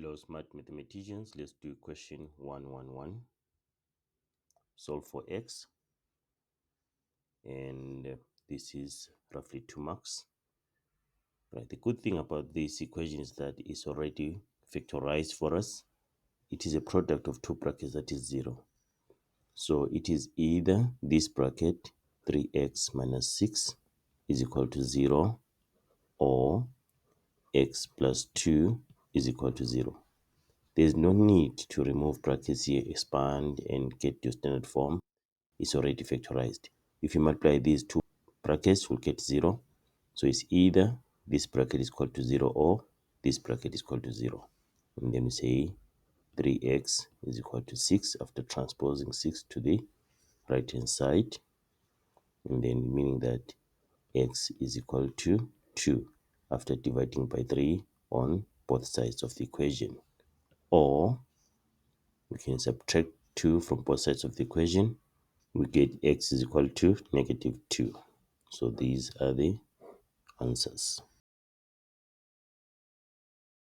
Hello, smart mathematicians. Let's do question 111. Solve for x. And this is roughly 2 marks. Right. The good thing about this equation is that it's already factorized for us. It is a product of two brackets, that is 0. So it is either this bracket, 3x minus 6 is equal to 0, or x plus 2 is equal to 0. There's no need to remove brackets here, expand, and get your standard form. It's already factorized. If you multiply these two brackets, you'll get 0. So it's either this bracket is equal to 0 or this bracket is equal to 0. And then we say 3x is equal to 6 after transposing 6 to the right hand side. And then meaning that x is equal to 2 after dividing by 3 on both sides of the equation. Or we can subtract 2 from both sides of the equation. We get x is equal to -2. So these are the answers.